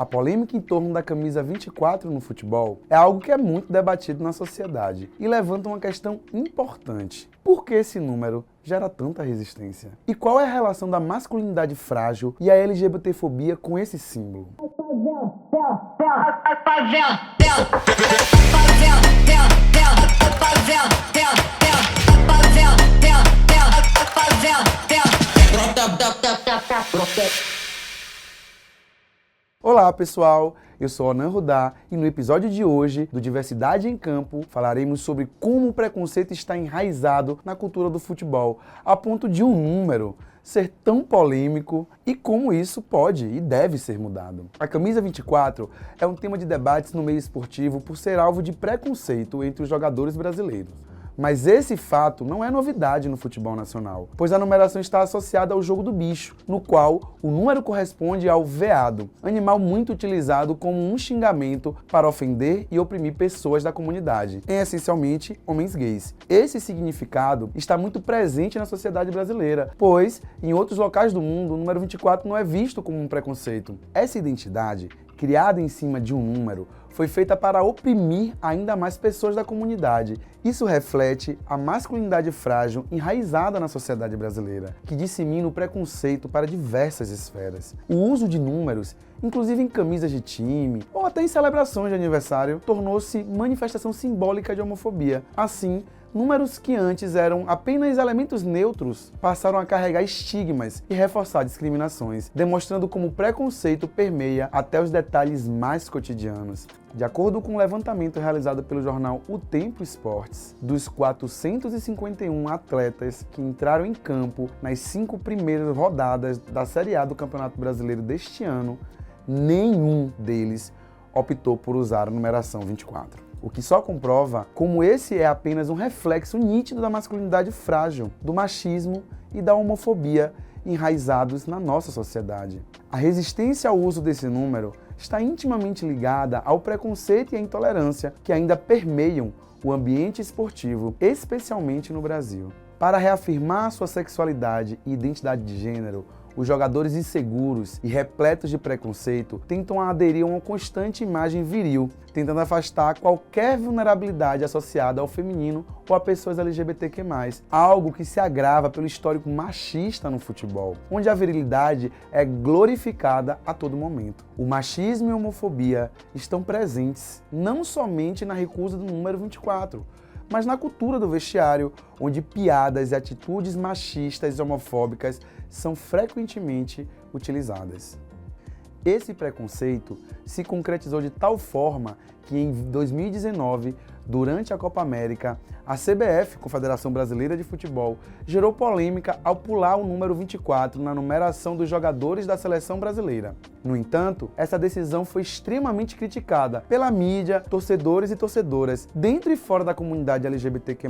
A polêmica em torno da camisa 24 no futebol é algo que é muito debatido na sociedade e levanta uma questão importante. Por que esse número gera tanta resistência? E qual é a relação da masculinidade frágil e a LGBTfobia com esse símbolo? Olá pessoal, eu sou Onan Rudá e no episódio de hoje do Diversidade em Campo falaremos sobre como o preconceito está enraizado na cultura do futebol, a ponto de um número ser tão polêmico e como isso pode e deve ser mudado. A camisa 24 é um tema de debates no meio esportivo por ser alvo de preconceito entre os jogadores brasileiros. Mas esse fato não é novidade no futebol nacional, pois a numeração está associada ao jogo do bicho, no qual o número corresponde ao veado, animal muito utilizado como um xingamento para ofender e oprimir pessoas da comunidade, essencialmente homens gays. Esse significado está muito presente na sociedade brasileira, pois em outros locais do mundo o número 24 não é visto como um preconceito. Essa identidade, criada em cima de um número, foi feita para oprimir ainda mais pessoas da comunidade. Isso reflete a masculinidade frágil enraizada na sociedade brasileira, que dissemina o preconceito para diversas esferas. O uso de números, inclusive em camisas de time ou até em celebrações de aniversário, tornou-se manifestação simbólica de homofobia. Assim, números que antes eram apenas elementos neutros passaram a carregar estigmas e reforçar discriminações, demonstrando como o preconceito permeia até os detalhes mais cotidianos. De acordo com um levantamento realizado pelo jornal O Tempo Esportes, dos 451 atletas que entraram em campo nas 5 primeiras rodadas da Série A do Campeonato Brasileiro deste ano, nenhum deles optou por usar a numeração 24. O que só comprova como esse é apenas um reflexo nítido da masculinidade frágil, do machismo e da homofobia enraizados na nossa sociedade. A resistência ao uso desse número está intimamente ligada ao preconceito e à intolerância que ainda permeiam o ambiente esportivo, especialmente no Brasil. Para reafirmar sua sexualidade e identidade de gênero, os jogadores inseguros e repletos de preconceito tentam aderir a uma constante imagem viril, tentando afastar qualquer vulnerabilidade associada ao feminino ou a pessoas LGBTQ+, algo que se agrava pelo histórico machista no futebol, onde a virilidade é glorificada a todo momento. O machismo e a homofobia estão presentes não somente na recusa do número 24, mas na cultura do vestiário, onde piadas e atitudes machistas e homofóbicas são frequentemente utilizadas. Esse preconceito se concretizou de tal forma que em 2019, durante a Copa América, a CBF, Confederação Brasileira de Futebol, gerou polêmica ao pular o número 24 na numeração dos jogadores da seleção brasileira. No entanto, essa decisão foi extremamente criticada pela mídia, torcedores e torcedoras, dentro e fora da comunidade LGBTQ+,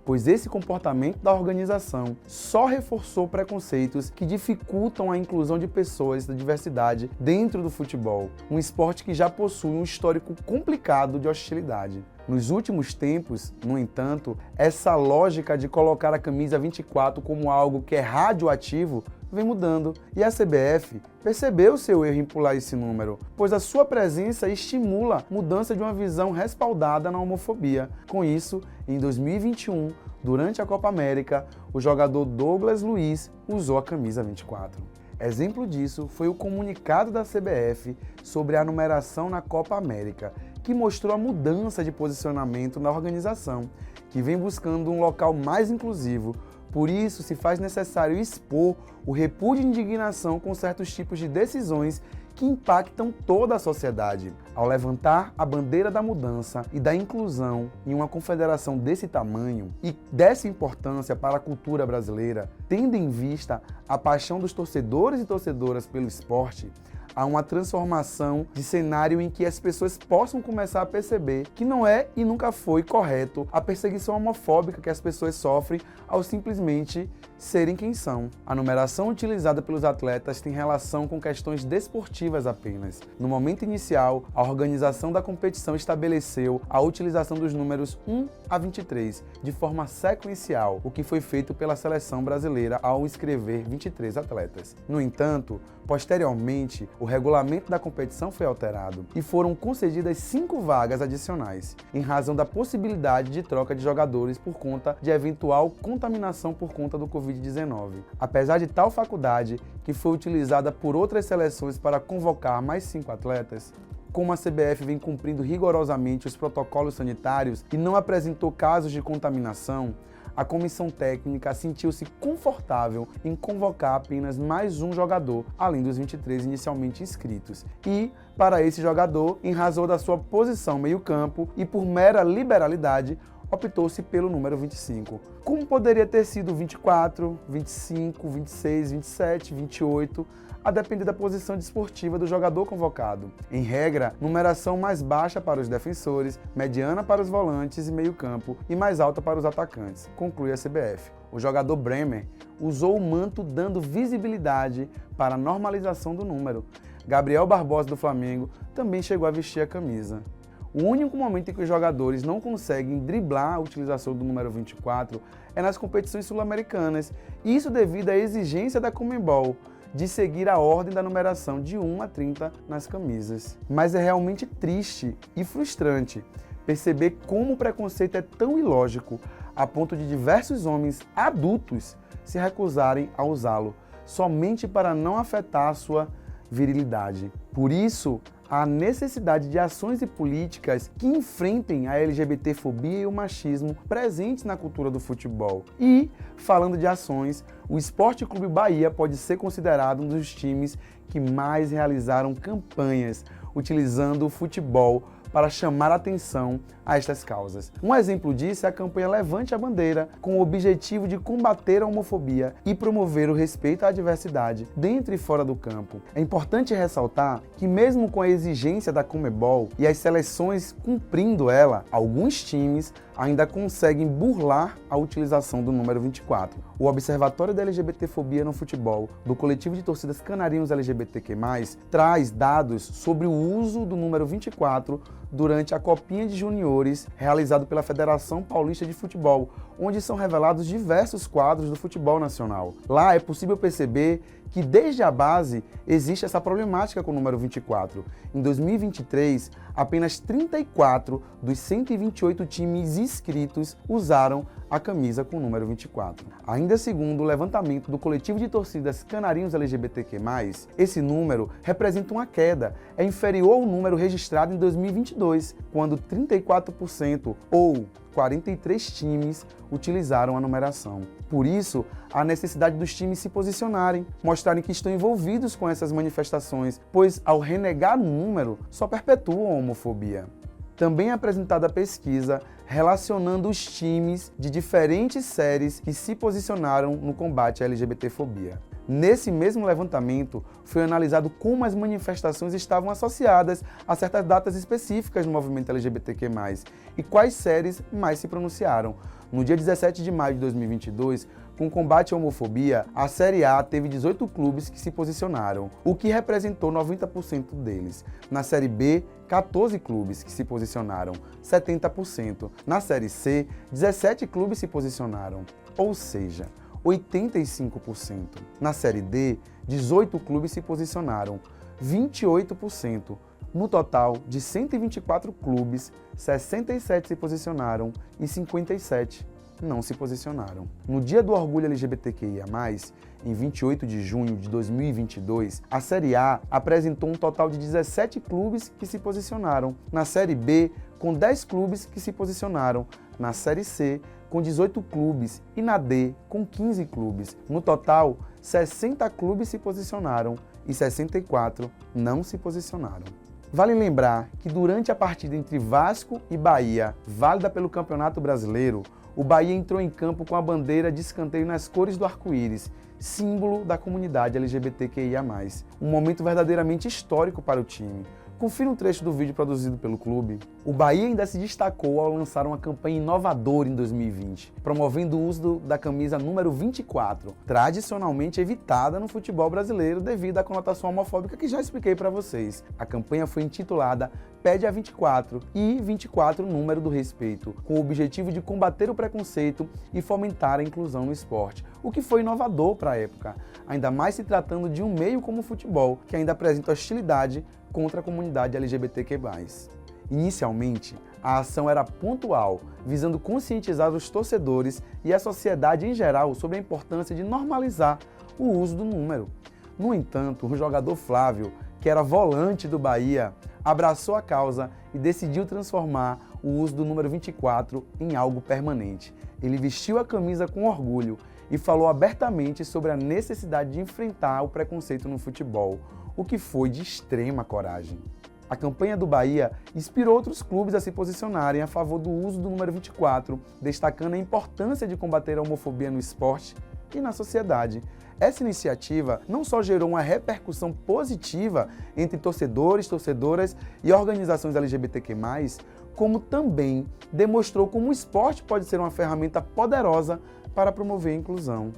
pois esse comportamento da organização só reforçou preconceitos que dificultam a inclusão de pessoas da diversidade dentro do futebol, um esporte que já possui um histórico complicado de hostilidade. Nos últimos tempos, no entanto, essa lógica de colocar a camisa 24 como algo que é radioativo vem mudando e a CBF percebeu seu erro em pular esse número, pois a sua presença estimula mudança de uma visão respaldada na homofobia. Com isso, em 2021, durante a Copa América, o jogador Douglas Luiz usou a camisa 24. Exemplo disso foi o comunicado da CBF sobre a numeração na Copa América, que mostrou a mudança de posicionamento na organização, que vem buscando um local mais inclusivo. Por isso, se faz necessário expor o repúdio e indignação com certos tipos de decisões que impactam toda a sociedade. Ao levantar a bandeira da mudança e da inclusão em uma confederação desse tamanho e dessa importância para a cultura brasileira, tendo em vista a paixão dos torcedores e torcedoras pelo esporte, há uma transformação de cenário em que as pessoas possam começar a perceber que não é e nunca foi correto a perseguição homofóbica que as pessoas sofrem ao simplesmente serem quem são. A numeração utilizada pelos atletas tem relação com questões desportivas apenas. No momento inicial, a organização da competição estabeleceu a utilização dos números 1 a 23 de forma sequencial, o que foi feito pela seleção brasileira ao inscrever 23 atletas. No entanto, posteriormente, o regulamento da competição foi alterado e foram concedidas 5 vagas adicionais, em razão da possibilidade de troca de jogadores por conta de eventual contaminação por conta do Covid-19. Apesar de tal faculdade, que foi utilizada por outras seleções para convocar mais 5 atletas, como a CBF vem cumprindo rigorosamente os protocolos sanitários e não apresentou casos de contaminação, a comissão técnica sentiu-se confortável em convocar apenas mais um jogador, além dos 23 inicialmente inscritos. E, para esse jogador, em razão da sua posição meio-campo e por mera liberalidade, optou-se pelo número 25. Como poderia ter sido 24, 25, 26, 27, 28, a depender da posição desportiva do jogador convocado. Em regra, numeração mais baixa para os defensores, mediana para os volantes e meio-campo e mais alta para os atacantes, conclui a CBF. O jogador Bremer usou o manto dando visibilidade para a normalização do número. Gabriel Barbosa do Flamengo também chegou a vestir a camisa. O único momento em que os jogadores não conseguem driblar a utilização do número 24 é nas competições sul-americanas, isso devido à exigência da Conmebol de seguir a ordem da numeração de 1 a 30 nas camisas. Mas é realmente triste e frustrante perceber como o preconceito é tão ilógico a ponto de diversos homens adultos se recusarem a usá-lo, somente para não afetar a sua virilidade. Por isso, há necessidade de ações e políticas que enfrentem a LGBTfobia e o machismo presentes na cultura do futebol. E, falando de ações, o Esporte Clube Bahia pode ser considerado um dos times que mais realizaram campanhas utilizando o futebol para chamar a atenção a estas causas. Um exemplo disso é a campanha Levante a Bandeira, com o objetivo de combater a homofobia e promover o respeito à diversidade, dentro e fora do campo. É importante ressaltar que mesmo com a exigência da Conmebol e as seleções cumprindo ela, alguns times ainda conseguem burlar a utilização do número 24. O Observatório da LGBTfobia no Futebol, do coletivo de torcidas Canarinhos LGBTQ+, traz dados sobre o uso do número 24 durante a Copinha de Juniores, realizado pela Federação Paulista de Futebol, onde são revelados diversos quadros do futebol nacional. Lá é possível perceber que desde a base existe essa problemática com o número 24. Em 2023, apenas 34 dos 128 times inscritos usaram a camisa com o número 24. Ainda segundo o levantamento do coletivo de torcidas Canarinhos LGBTQ+, esse número representa uma queda, é inferior ao número registrado em 2022, quando 34% ou 43 times utilizaram a numeração. Por isso, há necessidade dos times se posicionarem, mostrarem que estão envolvidos com essas manifestações, pois ao renegar o número, só perpetuam a homofobia. Também é apresentada a pesquisa relacionando os times de diferentes séries que se posicionaram no combate à LGBTfobia. Nesse mesmo levantamento, foi analisado como as manifestações estavam associadas a certas datas específicas no movimento LGBTQ+, e quais séries mais se pronunciaram. No dia 17 de maio de 2022, com o combate à homofobia, a Série A teve 18 clubes que se posicionaram, o que representou 90% deles. Na Série B, 14 clubes que se posicionaram, 70%. Na Série C, 17 clubes se posicionaram, ou seja, 85%. Na Série D, 18 clubes se posicionaram, 28%. No total de 124 clubes, 67 se posicionaram e 57 não se posicionaram. No Dia do Orgulho LGBTQIA+, em 28 de junho de 2022, a Série A apresentou um total de 17 clubes que se posicionaram. Na Série B, com 10 clubes que se posicionaram. Na Série C, com 18 clubes e na D, com 15 clubes. No total, 60 clubes se posicionaram e 64 não se posicionaram. Vale lembrar que durante a partida entre Vasco e Bahia, válida pelo Campeonato Brasileiro, o Bahia entrou em campo com a bandeira de escanteio nas cores do arco-íris, símbolo da comunidade LGBTQIA+. Um momento verdadeiramente histórico para o time, Confira um trecho do vídeo produzido pelo clube. O Bahia ainda se destacou ao lançar uma campanha inovadora em 2020, promovendo o uso da camisa número 24, tradicionalmente evitada no futebol brasileiro devido à conotação homofóbica que já expliquei para vocês. A campanha foi intitulada Pede a 24 e 24 número do respeito, com o objetivo de combater o preconceito e fomentar a inclusão no esporte, o que foi inovador para a época, ainda mais se tratando de um meio como o futebol, que ainda apresenta hostilidade contra a comunidade LGBTQ+. Inicialmente, a ação era pontual, visando conscientizar os torcedores e a sociedade em geral sobre a importância de normalizar o uso do número. No entanto, o jogador Flávio, que era volante do Bahia, abraçou a causa e decidiu transformar o uso do número 24 em algo permanente. Ele vestiu a camisa com orgulho e falou abertamente sobre a necessidade de enfrentar o preconceito no futebol, o que foi de extrema coragem. A campanha do Bahia inspirou outros clubes a se posicionarem a favor do uso do número 24, destacando a importância de combater a homofobia no esporte e na sociedade. Essa iniciativa não só gerou uma repercussão positiva entre torcedores, torcedoras e organizações LGBTQ+, como também demonstrou como o esporte pode ser uma ferramenta poderosa para promover a inclusão.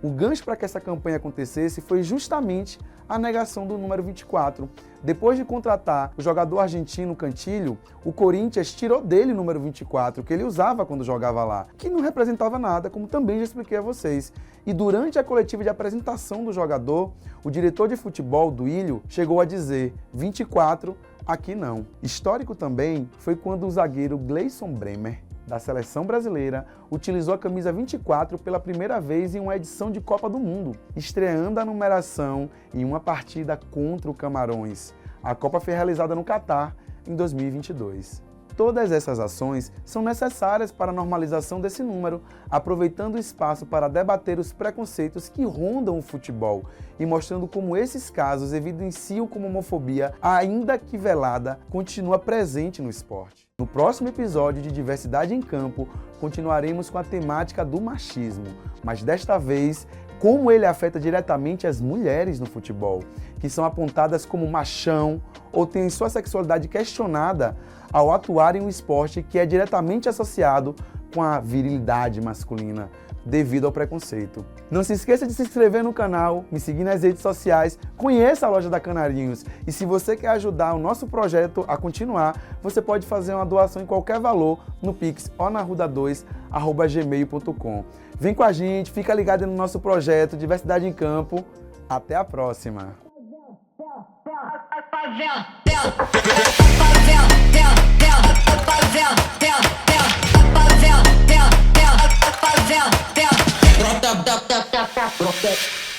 O gancho para que essa campanha acontecesse foi justamente a negação do número 24. Depois de contratar o jogador argentino Cantillo, o Corinthians tirou dele o número 24, que ele usava quando jogava lá, que não representava nada, como também já expliquei a vocês. E durante a coletiva de apresentação do jogador, o diretor de futebol, Duílio, chegou a dizer 24, aqui não. Histórico também foi quando o zagueiro Gleison Bremer, da seleção brasileira, utilizou a camisa 24 pela primeira vez em uma edição de Copa do Mundo, estreando a numeração em uma partida contra o Camarões. A Copa foi realizada no Catar em 2022. Todas essas ações são necessárias para a normalização desse número, aproveitando o espaço para debater os preconceitos que rondam o futebol e mostrando como esses casos evidenciam como a homofobia, ainda que velada, continua presente no esporte. No próximo episódio de Diversidade em Campo, continuaremos com a temática do machismo, mas desta vez como ele afeta diretamente as mulheres no futebol, que são apontadas como machão ou têm sua sexualidade questionada ao atuar em um esporte que é diretamente associado com a virilidade masculina, devido ao preconceito. Não se esqueça de se inscrever no canal, me seguir nas redes sociais, conheça a loja da Canarinhos e se você quer ajudar o nosso projeto a continuar, você pode fazer uma doação em qualquer valor no Pix onarruda2@gmail.com. Vem com a gente, fica ligado no nosso projeto Diversidade em Campo. Até a próxima! Brota